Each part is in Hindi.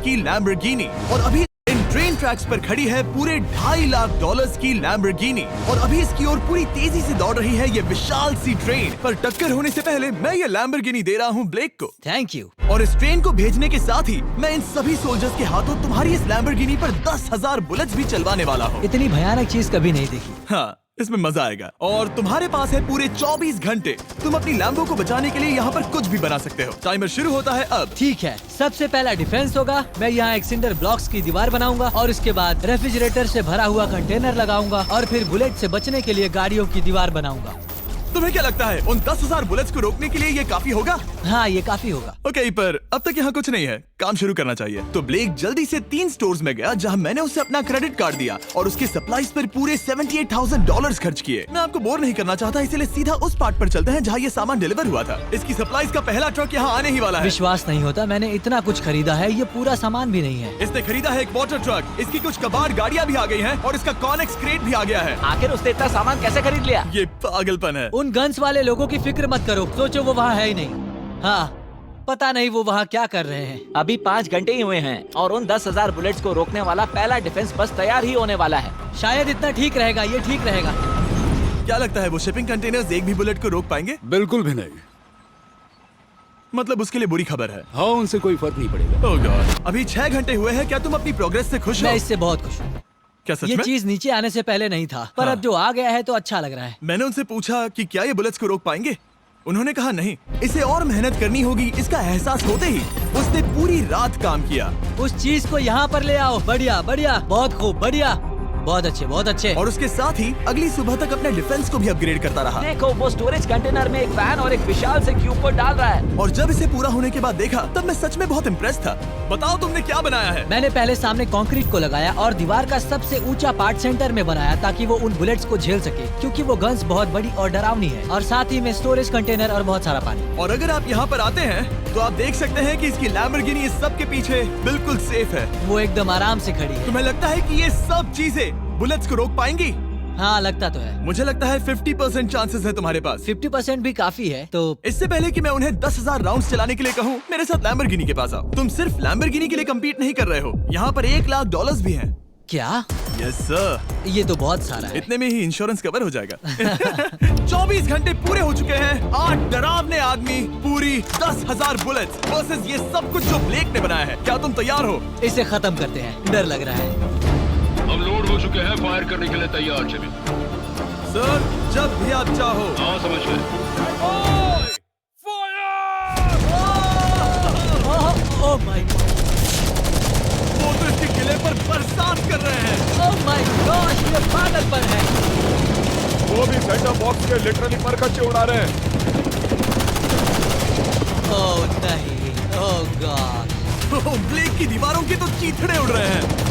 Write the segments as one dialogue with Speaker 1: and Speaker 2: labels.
Speaker 1: की लैम्बोर्गिनी और अभी इन ट्रेन ट्रैक्स पर खड़ी है पूरे $2.5 लाख की लैम्बोर्गिनी और अभी इसकी ओर पूरी तेजी से दौड़ रही है ये विशाल सी ट्रेन। पर टक्कर होने से पहले मैं ये लैम्बोर्गिनी दे रहा हूँ ब्लेक को।
Speaker 2: Thank you.
Speaker 1: और इस ट्रेन को भेजने के साथ ही मैं इन सभी सोल्जर्स के हाथों तुम्हारी इस लैम्बोर्गिनी पर 10,000 बुलेट्स भी चलवाने वाला हूँ।
Speaker 2: इतनी भयानक चीज कभी नहीं देखी।
Speaker 1: हाँ, इसमें मजा आएगा। और तुम्हारे पास है पूरे 24 घंटे। तुम अपनी लैम्बो को बचाने के लिए यहाँ पर कुछ भी बना सकते हो। टाइमर शुरू होता है अब।
Speaker 2: ठीक है, सबसे पहला डिफेंस होगा। मैं यहाँ एक सिंडर ब्लॉक्स की दीवार बनाऊंगा और इसके बाद रेफ्रिजरेटर से भरा हुआ कंटेनर लगाऊंगा और फिर बुलेट से बचने के लिए गाड़ियों की दीवार बनाऊंगा।
Speaker 1: तुम्हें क्या लगता है उन 10,000 बुलेट्स को रोकने के लिए ये काफी होगा?
Speaker 2: हाँ, ये काफी होगा।
Speaker 1: ओके, पर अब तक यहाँ कुछ नहीं है, काम शुरू करना चाहिए। तो ब्लेक जल्दी से 3 स्टोर्स में गया जहाँ मैंने उसे अपना क्रेडिट कार्ड दिया और उसके सप्लाईज पर पूरे $78,000 खर्च किए। मैं आपको बोर नहीं करना चाहता, इसलिए सीधा उस पार्ट पर चलते हैं जहाँ ये सामान डिलीवर हुआ था। इसकी सप्लाईज का पहला ट्रक यहाँ आने ही वाला है।
Speaker 2: विश्वास नहीं होता, मैंने इतना कुछ खरीदा है, ये पूरा सामान भी नहीं है।
Speaker 1: इसने खरीदा है एक वाटर ट्रक, इसकी कुछ कबाड़ गाड़ियाँ भी आ गई हैं और इसका कॉनेक्स क्रेट भी आ गया है।
Speaker 3: आखिर उसने इतना सामान कैसे खरीद लिया?
Speaker 1: ये पागलपन है।
Speaker 2: उन गन्स वाले लोगों की फिक्र मत करो, सोचो वो वहाँ है ही नहीं। हाँ, पता नहीं वो वहाँ क्या कर रहे हैं।
Speaker 3: अभी 5 घंटे ही हुए हैं और उन 10,000 बुलेट्स को रोकने वाला पहला डिफेंस बस तैयार ही होने वाला है।
Speaker 2: शायद इतना ठीक रहेगा, ये ठीक रहेगा।
Speaker 1: क्या लगता है वो शिपिंग कंटेनर्स एक भी बुलेट को रोक पाएंगे?
Speaker 4: बिल्कुल भी नहीं।
Speaker 1: मतलब उसके लिए बुरी खबर है।
Speaker 4: हाँ, उनसे कोई फर्क नहीं पड़ेगा।
Speaker 1: ओह गॉड, अभी 6 घंटे हुए हैं। क्या तुम अपनी प्रोग्रेस से खुश हो?
Speaker 2: मैं इससे बहुत खुश हूँ।
Speaker 1: क्या सच
Speaker 2: ये
Speaker 1: में?
Speaker 2: चीज नीचे आने से पहले नहीं था, पर
Speaker 1: हाँ।
Speaker 2: अब जो आ गया है तो अच्छा लग रहा है।
Speaker 1: मैंने उनसे पूछा कि क्या ये बुलेट्स को रोक पाएंगे। उन्होंने कहा नहीं, इसे और मेहनत करनी होगी। इसका एहसास होते ही उसने पूरी रात काम किया।
Speaker 2: उस चीज को यहाँ पर ले आओ। बढ़िया बढ़िया, बहुत खूब, बढ़िया, बहुत अच्छे, बहुत अच्छे।
Speaker 1: और उसके साथ ही अगली सुबह तक अपने डिफेंस को भी अपग्रेड करता रहा।
Speaker 3: देखो, वो स्टोरेज कंटेनर में एक वैन और एक विशाल से क्यूब को डाल रहा है।
Speaker 1: और जब इसे पूरा होने के बाद देखा तब मैं सच में बहुत इम्प्रेस था। बताओ तुमने क्या बनाया है?
Speaker 2: मैंने पहले सामने कंक्रीट को लगाया और दीवार का सबसे ऊंचा पार्ट सेंटर में बनाया ताकि वो उन बुलेट्स को झेल सके, क्योंकि वो गन्स बहुत बड़ी और डरावनी है। और साथ ही में स्टोरेज कंटेनर और बहुत सारा पानी।
Speaker 1: और अगर आप यहाँ पर आते हैं तो आप देख सकते हैं कि इसकी लैम्बोर्गिनी इस सब के पीछे बिल्कुल सेफ है।
Speaker 2: वो एकदम आराम से खड़ी है।
Speaker 1: तुम्हें लगता है कि ये सब चीजें बुलेट्स को रोक पाएंगी?
Speaker 2: हाँ, लगता तो है।
Speaker 1: मुझे लगता है 50% चांसेस है तुम्हारे पास।
Speaker 2: 50% भी काफी है। तो
Speaker 1: इससे पहले कि मैं उन्हें 10,000 राउंड्स चलाने के लिए कहूँ, मेरे साथ लैम्बोर्गिनी के पास आओ। तुम सिर्फ लैम्बोर्गिनी के लिए कम्पीट नहीं कर रहे हो, यहाँ पर $1 लाख भी हैं।
Speaker 2: क्या?
Speaker 1: Yes sir.
Speaker 2: ये तो बहुत सारा है।
Speaker 1: इतने में ही इंश्योरेंस कवर हो जाएगा। 24 घंटे पूरे हो चुके हैं। 8 डरावने आदमी, पूरी 10,000 बुलेट्स वर्सेस ये सब कुछ जो ब्लेक ने बनाया है। क्या तुम तैयार हो?
Speaker 2: इसे खत्म करते हैं, डर लग रहा है।
Speaker 5: हम लोड हो चुके हैं, फायर करने के लिए तैयार। चलिए
Speaker 1: सर, जब भी आप चाहो।
Speaker 5: हाँ, समझ गए।
Speaker 2: ओह माय गॉड,
Speaker 1: वो तो इसके किले पर बरसात कर रहे हैं।
Speaker 2: ओह माय गॉड, ये पागलपन है।
Speaker 4: वो भी सेटअप बॉक्स के लिटरली पर कच्चे उड़ा रहे हैं।
Speaker 2: ओह नहीं, ओह गॉड।
Speaker 1: ओह, ब्लेक की दीवारों के तो चीथड़े उड़ रहे हैं।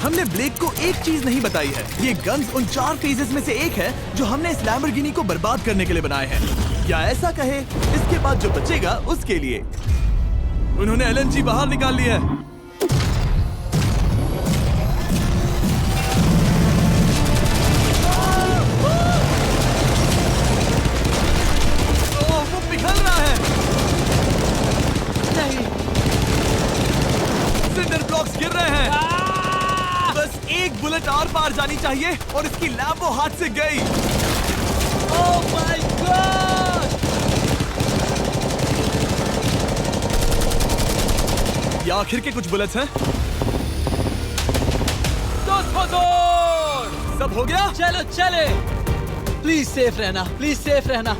Speaker 1: हमने ब्लेक को एक चीज नहीं बताई है, ये गन्स उन 4 फेजेस में से एक है जो हमने इस लैम्बोर्गिनी को बर्बाद करने के लिए बनाए हैं। या ऐसा कहे, इसके बाद जो बचेगा उसके लिए। उन्होंने LNG बाहर निकाल लिया है। ओह, वो पिघल रहा है।
Speaker 2: नहीं,
Speaker 1: सिंडर ब्लॉक्स गिर रहे हैं। बस एक बुलेट आर पार जानी चाहिए और इसकी लैम्बो हाथ से गई।
Speaker 2: Oh my God.
Speaker 1: ये आखिर के कुछ बुलेट्स हैं। सब हो गया?
Speaker 2: चलो चले। प्लीज सेफ रहना, प्लीज सेफ रहना।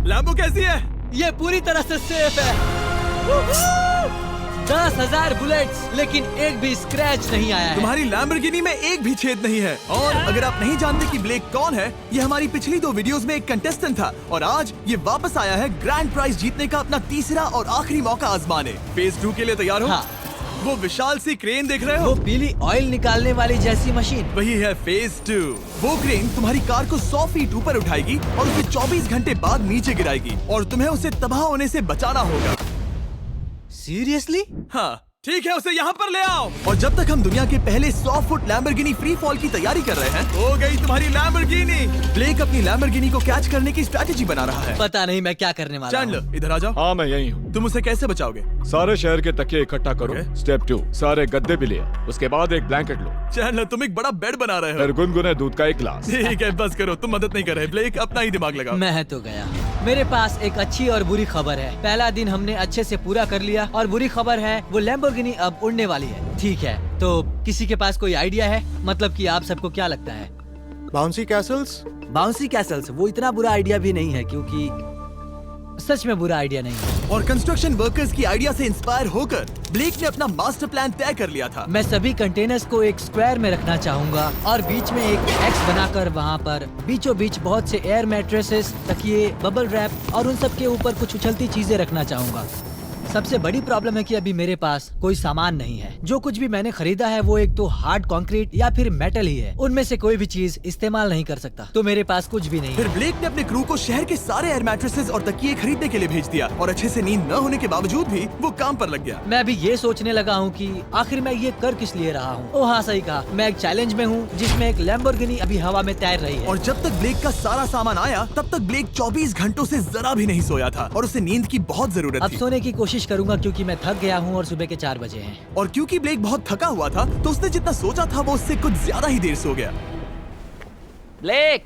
Speaker 1: लैम्बो कैसी है?
Speaker 2: ये पूरी तरह से सेफ है। 10,000 बुलेट्स, लेकिन एक भी स्क्रैच नहीं आया है।
Speaker 1: तुम्हारी लैम्बोर्गिनी में एक भी छेद नहीं है। और अगर आप नहीं जानते कि ब्लेक कौन है, ये हमारी पिछली 2 वीडियोस में एक कंटेस्टेंट था और आज ये वापस आया है ग्रैंड प्राइज जीतने का अपना तीसरा और आखिरी मौका आजमाने। फेज 2 के लिए तैयार हो?
Speaker 2: हाँ।
Speaker 1: वो विशाल सी क्रेन देख रहे हो?
Speaker 2: वो पीली ऑयल निकालने वाली जैसी मशीन।
Speaker 1: वही है फेज 2। वो क्रेन तुम्हारी कार को 100 फीट ऊपर उठाएगी और उसे 24 घंटे बाद नीचे गिराएगी और तुम्हें उसे तबाह होने से बचाना होगा।
Speaker 2: सीरियसली?
Speaker 1: हाँ, ठीक है, उसे यहाँ पर ले आओ। और जब तक हम दुनिया के पहले 100 फुट लैम्बोर्गिनी फ्री फॉल की तैयारी कर रहे हैं, हो गई तुम्हारी लैम्बोर्गिनी। ब्लेक अपनी लैम्बोर्गिनी को कैच करने की स्ट्रैटेजी बना रहा है।
Speaker 2: पता नहीं मैं क्या करने वाला हूँ।
Speaker 1: चैंडलर इधर आ जाओ।
Speaker 4: हाँ, मैं यही हूँ।
Speaker 1: तुम उसे कैसे बचाओगे?
Speaker 4: सारे शहर के तकिए इकट्ठा करो।
Speaker 1: Okay.
Speaker 4: स्टेप 2, सारे गद्दे भी ले आओ। उसके बाद एक ब्लैंकेट लो।
Speaker 1: चैंडलर तुम एक बड़ा बेड बना रहे हो।
Speaker 4: फिर गुनगुने दूध का एक गिलास।
Speaker 1: ठीक है, बस करो, तुम मदद नहीं कर रहे। ब्लेक अपना ही दिमाग लगाओ।
Speaker 2: मैं तो गया। मेरे पास एक अच्छी और बुरी खबर है। पहला दिन हमने अच्छे से पूरा कर लिया और बुरी खबर है वो लैम्बोर्गिनी अब उड़ने वाली है। ठीक है, तो किसी के पास कोई आइडिया है? मतलब कि आप सबको क्या लगता है?
Speaker 6: Bouncy Castle's?
Speaker 2: बाउंसी कैसल्स वो इतना बुरा आइडिया भी नहीं है, क्योंकि सच में बुरा आइडिया नहीं है।
Speaker 1: और कंस्ट्रक्शन वर्कर्स की आइडिया से इंस्पायर होकर ब्लेक ने अपना मास्टर प्लान तय कर लिया था।
Speaker 2: मैं सभी कंटेनर्स को एक स्क्वायर में रखना चाहूंगा और बीच में एक एक्स बनाकर वहाँ पर बीचों बीच बहुत से एयर मैट्रेसेस, तकिए, बबल रैप और उन सब के ऊपर कुछ उछलती चीजें रखना चाहूंगा। सबसे बड़ी प्रॉब्लम है कि अभी मेरे पास कोई सामान नहीं है। जो कुछ भी मैंने खरीदा है वो एक तो हार्ड कंक्रीट या फिर मेटल ही है। उनमें से कोई भी चीज इस्तेमाल नहीं कर सकता, तो मेरे पास कुछ भी नहीं
Speaker 1: फिर
Speaker 2: है।
Speaker 1: ब्लेक ने अपने क्रू को शहर के सारे एयर मैट्रेसेस और तकिए खरीदने के लिए भेज दिया और अच्छे से नींद न होने के बावजूद भी वो काम पर लग गया।
Speaker 2: मैं अभी ये सोचने लगा हूँ कि आखिर मैं ये कर किस लिए रहा हूँ। ओह हाँ, सही कहा। मैं एक चैलेंज में हूँ जिसमें एक लैम्बोर्गिनी अभी हवा में तैर रही है।
Speaker 1: और जब तक ब्लेक का सारा सामान आया तब तक ब्लेक 24 घंटों से जरा भी नहीं सोया था और उसे नींद की बहुत जरूरत
Speaker 2: अब
Speaker 1: थी।
Speaker 2: सोने की कोशिश करूंगा क्योंकि मैं थक गया हूँ और सुबह के 4 बजे हैं।
Speaker 1: और क्योंकि ब्लेक बहुत थका हुआ था तो उसने जितना सोचा था वो उससे कुछ ज्यादा ही देर सो गया।
Speaker 3: ब्लेक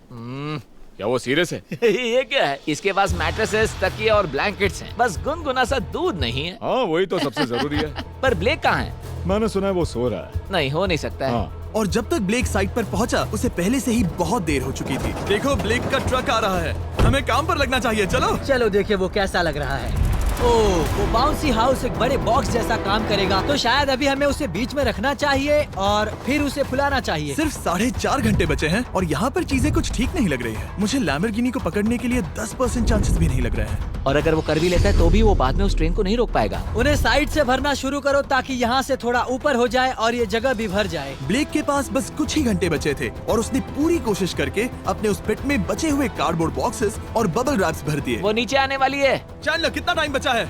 Speaker 4: क्या वो सीरियस है?
Speaker 3: ये क्या है? इसके पास मैट्रेसेस, तकिए और ब्लैंकेट्स हैं। बस गुनगुना सा दूध नहीं है।
Speaker 4: हाँ, वही तो सबसे जरूरी है।
Speaker 3: पर ब्लेक कहाँ है?
Speaker 4: मैंने सुना है वो सो रहा है।
Speaker 3: नहीं, हो नहीं सकता है।
Speaker 4: हाँ,
Speaker 1: और जब तक ब्लेक साइट पर पहुंचा उसे पहले से ही बहुत देर हो चुकी थी। देखो, ब्लेक का ट्रक आ रहा है, हमें काम पर लगना चाहिए। चलो
Speaker 2: चलो देखिए वो कैसा लग रहा है। ओह, वो बाउंसी हाउस एक बड़े बॉक्स जैसा काम करेगा, तो शायद अभी हमें उसे बीच में रखना चाहिए और फिर उसे फुलाना चाहिए।
Speaker 1: सिर्फ 4.5 घंटे बचे हैं और यहाँ पर चीजें कुछ ठीक नहीं लग रही है। मुझे लैम्बोर्गिनी को पकड़ने के लिए 10% चांसेस भी नहीं लग रहे हैं।
Speaker 3: और अगर वो कर भी लेता है तो भी वो बाद में उस ट्रेन को नहीं रोक पाएगा।
Speaker 2: उन्हें साइड से भरना शुरू करो ताकि यहाँ से थोड़ा ऊपर हो जाए और ये जगह भी भर जाए।
Speaker 1: ब्लेक के पास बस कुछ ही घंटे बचे थे और उसने पूरी कोशिश करके अपने उस पिट में बचे हुए कार्डबोर्ड बॉक्सेस और बबल रैप्स भर दिए।
Speaker 3: वो नीचे आने वाली है।
Speaker 1: चैंडलर कितना टाइम बचा है?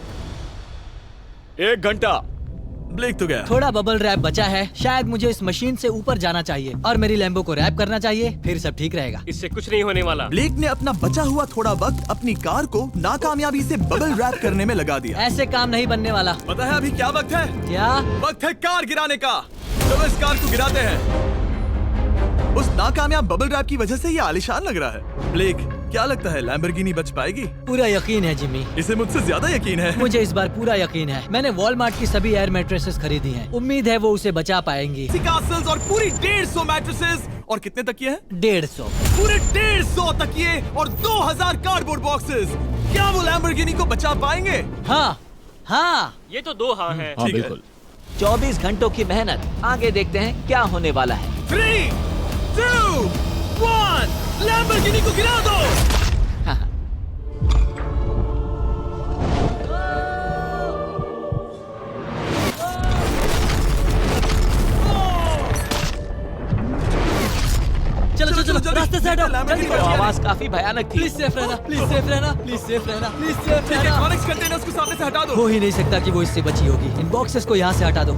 Speaker 4: 1 घंटा।
Speaker 1: ब्लेक तो गया।
Speaker 2: थोड़ा बबल रैप बचा है। शायद मुझे इस मशीन से ऊपर जाना चाहिए और मेरी लैम्बो को रैप करना चाहिए, फिर सब ठीक रहेगा।
Speaker 7: इससे कुछ नहीं होने वाला।
Speaker 1: ब्लेक ने अपना बचा हुआ थोड़ा वक्त अपनी कार को नाकामयाबी से बबल रैप करने में लगा दिया।
Speaker 2: ऐसे काम नहीं बनने वाला।
Speaker 1: पता है अभी क्या वक्त है?
Speaker 2: क्या?
Speaker 1: वक्त है कार गिराने का। चलो इस कार को गिराते हैं। उस नाकामयाब बबल रैप की वजह से ये आलीशान लग रहा है। ब्लेक, क्या लगता है लैम्बोर्गिनी बच पाएगी?
Speaker 2: पूरा यकीन है जिमी।
Speaker 1: इसे मुझसे ज्यादा यकीन है।
Speaker 2: मुझे इस बार पूरा यकीन है। मैंने वॉलमार्ट की सभी एयर मैट्रेसेस खरीदी हैं। उम्मीद है वो उसे बचा पाएंगी।
Speaker 1: कासल्स और पूरी 150 मैट्रेसेस और कितने तकिए हैं?
Speaker 2: 150।
Speaker 1: पूरे 150 तकिए और 2000 कार्डबोर्ड बॉक्सेस। क्या वो लैम्बोर्गिनी को बचा पाएंगे?
Speaker 2: हाँ हाँ।
Speaker 7: ये तो 2 हाँ है।
Speaker 4: हाँ,
Speaker 1: ठीक है।
Speaker 4: बिल्कुल।
Speaker 3: 24 घंटों की मेहनत। आगे देखते हैं क्या होने वाला है।
Speaker 1: 3, 2, 1, लैम्बोर्गिनी को गिरा दो।
Speaker 2: चलो चलो चलो, रास्ते से हटो। जल्दी
Speaker 3: वो आवाज काफी भयानक थी।
Speaker 2: प्लीज सेफ रहना, प्लीज सेफ रहना, प्लीज सेफ रहना, प्लीज सेफ
Speaker 1: ठीक है,
Speaker 2: रहना।
Speaker 1: कॉनिक्स कंटेनर्स को सामने से हटा दो।
Speaker 2: हो ही नहीं सकता कि वो इससे बची होगी। इन बॉक्सेस को यहाँ से हटा दो।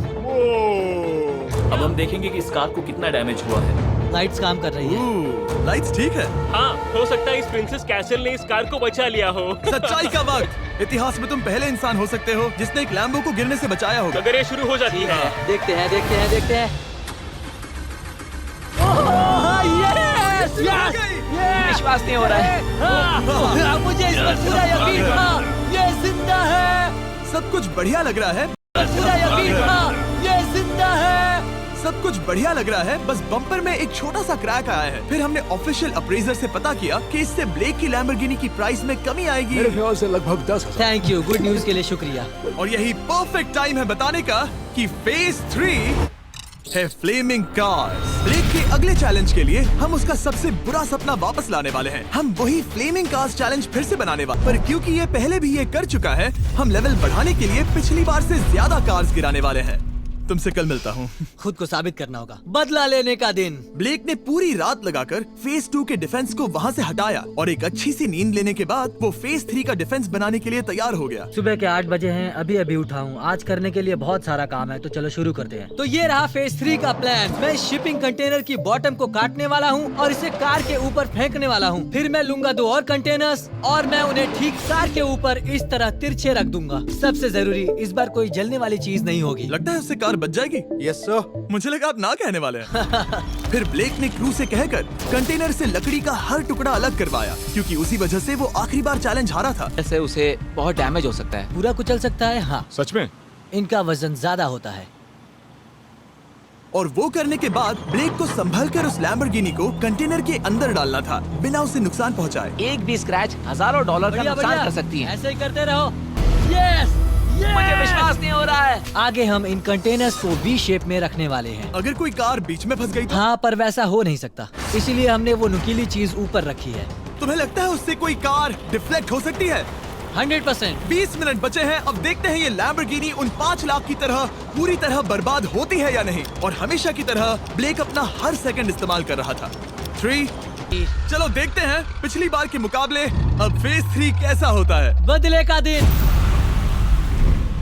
Speaker 8: अब हम देखेंगे कि इस कार को कितना डैमेज हुआ है।
Speaker 2: लाइट्स काम कर रही है।
Speaker 1: लाइट्स ठीक है।
Speaker 7: हाँ, हो सकता है इस प्रिंसेस कैसल ने इस कार को बचा लिया हो।
Speaker 1: सच्चाई का वक्त। इतिहास में तुम पहले इंसान हो सकते हो जिसने एक लैम्बो को गिरने से बचाया होगा।
Speaker 7: अगर ये शुरू हो जाती है।
Speaker 2: देखते हैं देखते हैं देखते हैं। ओह, yes, yes, yes,
Speaker 3: विश्वास नहीं हो रहा है।
Speaker 2: हाँ, मुझे इस पर पूरा यकीन था। ये जिंदा है।
Speaker 1: सब कुछ बढ़िया लग रहा है।
Speaker 2: पूरा यकीन था। ये जिंदा है।
Speaker 1: सब कुछ बढ़िया लग रहा है, बस बम्पर में एक छोटा सा क्रैक आया है। फिर हमने ऑफिशियल अप्रेजर से पता किया कि इससे ब्लेक की लैम्बोर्गिनी की प्राइस में कमी आएगी।
Speaker 4: मेरे ख्याल से लगभग 10,000।
Speaker 2: थैंक यू, गुड न्यूज के लिए शुक्रिया।
Speaker 1: और यही परफेक्ट टाइम है बताने का कि फेज 3 है फ्लेमिंग कार्स। ब्लेक के अगले चैलेंज के लिए हम उसका सबसे बुरा सपना वापस लाने वाले हैं। हम वही फ्लेमिंग कार्स चैलेंज फिर से बनाने वाले, पर क्योंकि ये पहले भी ये कर चुका है, हम लेवल बढ़ाने के लिए पिछली बार से ज्यादा कार्स गिराने वाले हैं। तुमसे कल मिलता हूँ।
Speaker 2: खुद को साबित करना होगा। बदला लेने का दिन।
Speaker 1: ब्लेक ने पूरी रात लगाकर फेज 2 के डिफेंस को वहाँ से हटाया और एक अच्छी सी नींद लेने के बाद वो फेज 3 का डिफेंस बनाने के लिए तैयार हो गया।
Speaker 2: सुबह के 8 बजे हैं, अभी अभी उठा हूँ। आज करने के लिए बहुत सारा काम है, तो चलो शुरू करते हैं। तो ये रहा फेज 3 का प्लान। मैं शिपिंग कंटेनर की बॉटम को काटने वाला हूँ और इसे कार के ऊपर फेंकने वाला हूँ। फिर मैं लूंगा 2 और कंटेनर्स और मैं उन्हें ठीक कार के ऊपर इस तरह तिरछे रख दूंगा। सबसे जरूरी, इस बार कोई जलने वाली चीज नहीं होगी।
Speaker 1: लगता है उससे कार बच जाएगी।
Speaker 6: Yes sir.
Speaker 1: मुझे लगा आप ना कहने वाले हैं। फिर ब्लेक ने क्रू से कहकर कंटेनर से लकड़ी का हर टुकड़ा अलग करवाया, क्योंकि उसी वजह से वो आखिरी बार चैलेंज हारा था।
Speaker 3: ऐसे उसे बहुत डैमेज हो सकता है।
Speaker 2: पूरा कुचल सकता है। हाँ,
Speaker 4: सच में?
Speaker 2: इनका वजन ज्यादा होता है।
Speaker 1: और वो करने के बाद ब्लेक को संभलकर उस लैम्बोर्गिनी को कंटेनर के अंदर डालना था, बिना उसे नुकसान पहुंचाए।
Speaker 3: एक भी स्क्रैच हजारों डॉलर का
Speaker 2: बढ़िया,
Speaker 3: नुकसान
Speaker 2: बढ़िया।
Speaker 3: कर सकती है।
Speaker 2: ऐसे ही करते रहो। यस,
Speaker 3: मुझे विश्वास नहीं हो रहा है।
Speaker 2: आगे हम इन कंटेनर्स को वी शेप में रखने वाले हैं।
Speaker 1: अगर कोई कार बीच में फंस गई तो?
Speaker 2: हाँ, पर वैसा हो नहीं सकता, इसीलिए हमने वो नुकीली चीज ऊपर रखी है।
Speaker 1: तुम्हें लगता है उससे कोई कार डिफ्लेक्ट हो सकती है?
Speaker 2: 100%।
Speaker 1: 20 मिनट बचे हैं। अब देखते हैं ये लैम्बोर्गिनी उन 5 लाख की तरह पूरी तरह बर्बाद होती है या नहीं। और हमेशा की तरह ब्लेक अपना हर सेकंड इस्तेमाल कर रहा था। 3, चलो देखते हैं पिछली बार के मुकाबले अब फेज 3 कैसा होता है।
Speaker 2: बदले का दिन।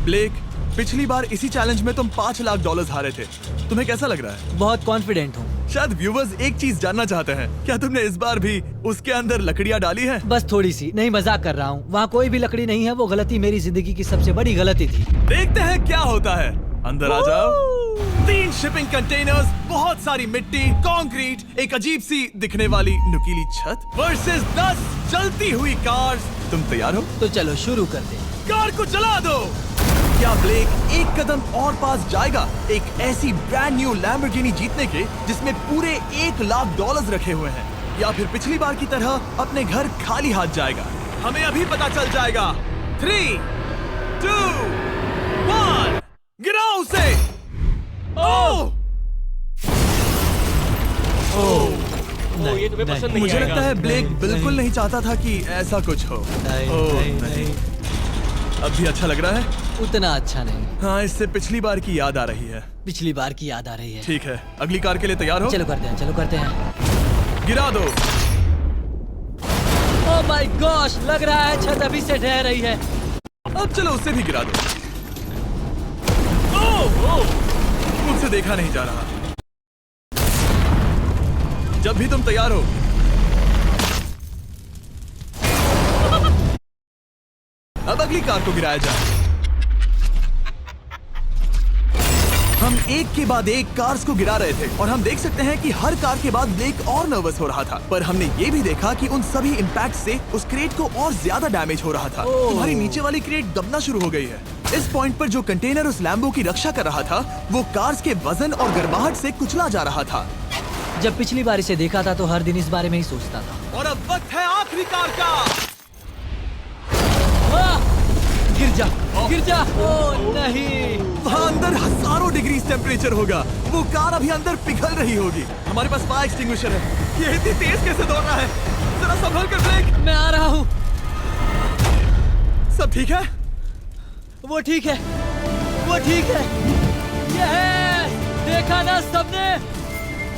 Speaker 1: ब्लेक, पिछली बार इसी चैलेंज में तुम $5 लाख हारे थे। तुम्हें कैसा लग रहा है?
Speaker 2: बहुत कॉन्फिडेंट हूँ।
Speaker 1: शायद व्यूवर्स एक चीज जानना चाहते हैं, क्या तुमने इस बार भी उसके अंदर लकड़ियाँ डाली हैं?
Speaker 2: बस थोड़ी सी, नहीं मजाक कर रहा हूँ। वहाँ कोई भी लकड़ी नहीं है। वो गलती मेरी जिंदगी की सबसे बड़ी गलती थी।
Speaker 1: देखते हैं क्या होता है। अंदर आ जाओ। 3 शिपिंग कंटेनर्स, बहुत सारी मिट्टी, कंक्रीट, एक अजीब सी दिखने वाली नुकीली छत वर्सेस 10 जलती हुई कार्स। तुम तैयार हो?
Speaker 2: तो चलो शुरू करते हैं।
Speaker 1: कार को जला दो। क्या ब्लेक एक कदम और पास जाएगा एक ऐसी ब्रांड न्यू लैम्बोर्गिनी जीतने के जिसमें पूरे $1 लाख रखे हुए हैं, या फिर पिछली बार की तरह अपने घर खाली हाथ जाएगा? हमें अभी पता चल जाएगा। 3, 2, 1, गिराओ उसे। ओह!
Speaker 7: ओ, ये तुम्हें पसंद नहीं
Speaker 1: मुझे
Speaker 7: आएगा।
Speaker 1: लगता है ब्लेक बिल्कुल नहीं चाहता था कि ऐसा कुछ हो। ओह, नहीं। अब भी अच्छा लग रहा है?
Speaker 2: उतना अच्छा नहीं।
Speaker 1: हाँ, इससे पिछली बार की याद आ रही है।
Speaker 2: पिछली बार की याद आ रही है।
Speaker 1: ठीक है, अगली कार के लिए तैयार हो?
Speaker 2: चलो करते हैं, चलो करते हैं।
Speaker 1: गिरा दो।
Speaker 2: ओह माय गॉश, लग रहा है छत अभी से ढह रही है।
Speaker 1: अब चलो उसे भी गिरा दो। ओह! मुझसे देखा नहीं जा रहा। जब भी तुम तैयार हो। अब अगली कार को गिराया जाए। हम एक के बाद एक कार्स को गिरा रहे थे और हम देख सकते हैं कि हर कार के बाद ब्लेक और नर्वस हो रहा था, पर हमने ये भी देखा कि उन सभी इम्पैक्ट से उस क्रेट को और ज्यादा डैमेज हो रहा था। तुम्हारी नीचे वाली क्रेट दबना शुरू हो गई है। इस पॉइंट पर जो कंटेनर उस लैम्बो की रक्षा कर रहा था वो कार्स के वजन और गर्माहट से कुचला जा रहा था।
Speaker 2: जब पिछली बार इसे देखा था तो हर दिन इस बारे में ही सोचता था।
Speaker 1: और अब वक्त है आखिरी कार का।
Speaker 2: गिर जा, गिर जा। ओह नहीं।
Speaker 1: वहाँ अंदर हजारों डिग्री टेम्परेचर होगा। वो कार अभी अंदर पिघल रही होगी। हमारे पास फायर एक्सटिंग्विशर है। ये इतनी तेज कैसे दौड़ रहा है? जरा संभल कर ब्रेक।
Speaker 2: मैं आ रहा हूँ।
Speaker 1: सब ठीक है?
Speaker 2: वो ठीक है, वो ठीक है। ये है, देखा ना सबने।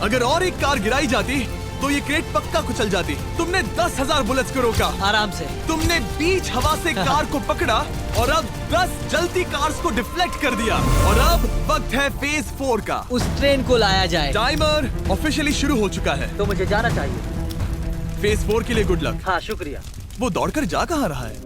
Speaker 1: अगर और एक कार गिराई जाती तो ये क्रेट पक्का कुचल जाती। तुमने 10,000 बुलेट्स को रोका।
Speaker 2: आराम से।
Speaker 1: तुमने बीच हवा से कार को पकड़ा और अब 10 जलती कार्स को डिफ्लेक्ट कर दिया। और अब वक्त है फेज 4 का।
Speaker 2: उस ट्रेन को लाया जाए।
Speaker 1: टाइमर ऑफिशियली शुरू हो चुका है।
Speaker 2: तो मुझे जाना चाहिए।
Speaker 1: फेज 4 के लिए गुड लक।
Speaker 2: हाँ, शुक्रिया।
Speaker 1: वो दौड़कर जा कहाँ रहा है?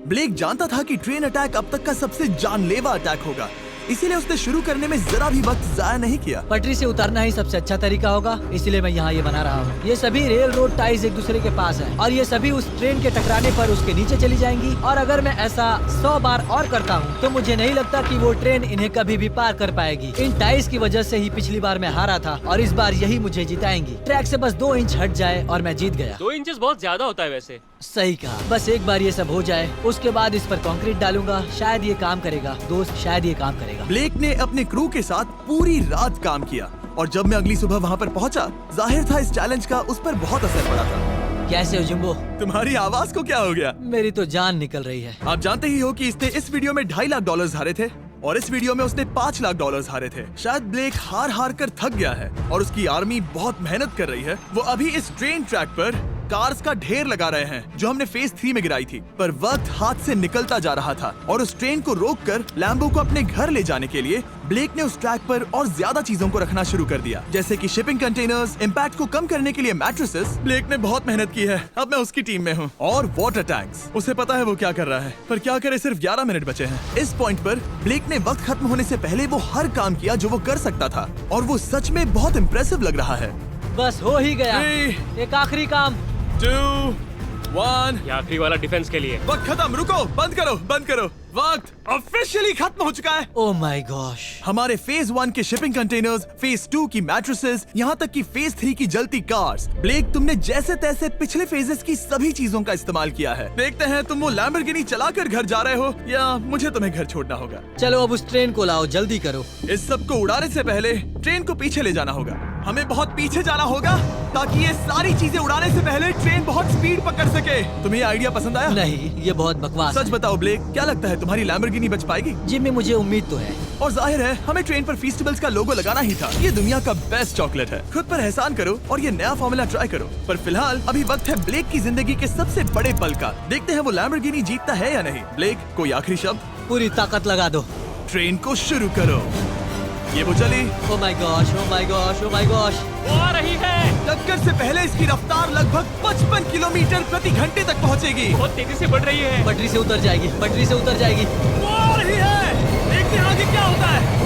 Speaker 1: ब्लेक जानता था कि ट्रेन अटैक अब तक का सबसे जानलेवा अटैक होगा, इसीलिए उसने शुरू करने में जरा भी वक्त जाया नहीं किया।
Speaker 2: पटरी से उतरना ही सबसे अच्छा तरीका होगा, इसलिए मैं यहाँ ये बना रहा हूँ। ये सभी रेल रोड टाइज एक दूसरे के पास हैं और ये सभी उस ट्रेन के टकराने पर उसके नीचे चली जाएंगी। और अगर मैं ऐसा 100 बार और करता हूँ तो मुझे नहीं लगता कि वो ट्रेन इन्हें कभी भी पार कर पाएगी। इन टाइज की वजह से ही पिछली बार मैं हारा था और इस बार यही मुझे जिताएंगी। ट्रैक से बस 2 इंच हट जाए और मैं जीत गया।
Speaker 7: 2 इंचेस बहुत ज्यादा होता है वैसे।
Speaker 2: सही कहा। बस एक बार ये सब हो जाए, उसके बाद इस पर कंक्रीट डालूंगा। शायद ये काम करेगा दोस्त, शायद ये काम करेगा।
Speaker 1: ब्लेक ने अपने क्रू के साथ पूरी रात काम किया और जब मैं अगली सुबह वहाँ पर पहुँचा, जाहिर था इस चैलेंज का उस पर बहुत असर पड़ा था।
Speaker 2: कैसे हो जुम्बो?
Speaker 1: तुम्हारी आवाज को क्या हो गया?
Speaker 2: मेरी तो जान निकल रही है।
Speaker 1: आप जानते ही हो कि इसने इस वीडियो में $2.5 लाख हारे थे। और इस वीडियो में उसने $5 लाख हारे थे। शायद ब्लेक हार कर थक गया है और उसकी आर्मी बहुत मेहनत कर रही है। वो अभी इस ट्रेन ट्रैक पर कार्स का ढेर लगा रहे हैं जो हमने फेज 3 में गिराई थी, पर वक्त हाथ से निकलता जा रहा था और उस ट्रेन को रोककर लैम्बो को अपने घर ले जाने के लिए ब्लेक ने उस ट्रैक पर और ज्यादा चीजों को रखना शुरू कर दिया, जैसे कि शिपिंग कंटेनर्स, इम्पैक्ट को कम करने के लिए मैट्रेसेस। ब्लेक ने बहुत मेहनत की है, अब मैं उसकी टीम में हूँ। और वाटर टैंक्स, उसे पता है वो क्या कर रहा है, पर क्या करे, सिर्फ 11 मिनट बचे हैं। इस पॉइंट पर ब्लेक ने वक्त खत्म होने से पहले वो हर काम किया जो वो कर सकता था और वो सच में बहुत इम्प्रेसिव लग रहा है।
Speaker 2: बस हो ही गया।
Speaker 1: 3,
Speaker 2: एक आखिरी काम।
Speaker 1: 2, 1।
Speaker 7: ये आखिरी वाला डिफेंस के लिए।
Speaker 1: वक्त खत्म, रुको, बंद करो। वक्त ऑफिशियली खत्म हो चुका है।
Speaker 2: Oh my gosh.
Speaker 1: हमारे फेज 1 के शिपिंग कंटेनर्स, फेज 2 की मैट्रेसेस, यहाँ तक कि फेज 3 की जलती कार्स। ब्लेक, तुमने जैसे तैसे पिछले फेजेस की सभी चीजों का इस्तेमाल किया है। देखते हैं तुम वो लैम्बोर्गिनी चलाकर घर जा रहे हो या मुझे तुम्हें घर छोड़ना होगा।
Speaker 2: चलो अब उस ट्रेन को लाओ, जल्दी करो।
Speaker 1: इस सब को उड़ाने से पहले ट्रेन को पीछे ले जाना होगा। हमें बहुत पीछे जाना होगा ताकि ये सारी चीजें उड़ाने से पहले ट्रेन बहुत स्पीड पकड़ सके। तुम्हें ये आइडिया पसंद आया?
Speaker 2: नहीं, ये बहुत बकवास
Speaker 1: सच
Speaker 2: है।
Speaker 1: बताओ ब्लेक, क्या लगता है तुम्हारी लैम्बोर्गिनी बच पाएगी?
Speaker 2: जिम्मी, मुझे उम्मीद तो है।
Speaker 1: और जाहिर है हमें ट्रेन पर फेस्टिवल्स का लोगो लगाना ही था। ये दुनिया का बेस्ट चॉकलेट है। खुद पर एहसान करो और ये नया फॉर्मूला ट्राई करो। पर फिलहाल अभी वक्त है ब्लेक की जिंदगी के सबसे बड़े पल का। देखते हैं वो लैम्बोर्गिनी जीतता है या नहीं। ब्लेक, कोई आखिरी शब्द?
Speaker 2: पूरी ताकत लगा दो।
Speaker 1: ट्रेन को शुरू करो। ये वो चली।
Speaker 2: Oh my gosh, oh my gosh, oh my gosh.
Speaker 7: वो आ रही है।
Speaker 1: टक्कर से पहले इसकी रफ्तार लगभग 55 किलोमीटर प्रति घंटे तक पहुंचेगी।
Speaker 7: बहुत तेजी से बढ़ रही है।
Speaker 2: पटरी से उतर जाएगी, पटरी से उतर जाएगी।
Speaker 1: वो आ रही है। देखते हैं आगे क्या होता है।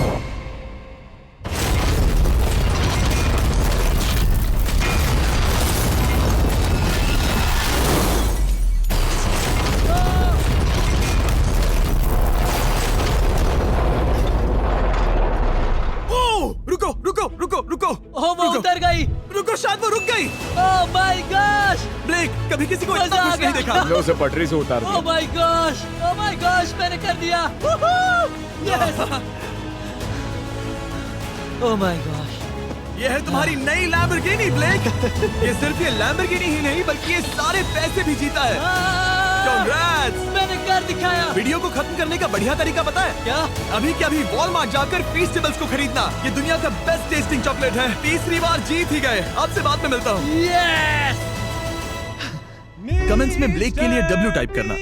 Speaker 1: रुको।
Speaker 2: ओह, वो उतर गई।
Speaker 1: रुको, शायद वो रुक गई।
Speaker 2: Oh my gosh.
Speaker 1: ब्लेक, कभी किसी को इतना
Speaker 2: मजा आ
Speaker 1: खुश नहीं
Speaker 2: गया।
Speaker 1: देखा।
Speaker 4: हमने उसे पटरी से उतार
Speaker 2: ओह
Speaker 4: दिया।
Speaker 2: My gosh, oh my gosh, मैंने कर दिया। यस। Oh my gosh.
Speaker 1: ये है तुम्हारी नई लैम्बोर्गिनी ब्लेक। ये सिर्फ ये लैम्बोर्गिनी ही नहीं बल्कि ये सारे पैसे भी जीता है। Congrats!
Speaker 2: मैंने कर दिखाया।
Speaker 1: वीडियो को खत्म करने का बढ़िया तरीका पता है
Speaker 2: क्या?
Speaker 1: अभी के अभी वॉलमार्ट जाकर फेस्टिवल्स को खरीदना। ये दुनिया का बेस्ट टेस्टिंग चॉकलेट है। तीसरी बार जीत ही गए। आपसे बाद में मिलता हूँ।
Speaker 2: यस।
Speaker 1: कमेंट्स में ब्लेक के लिए W टाइप करना।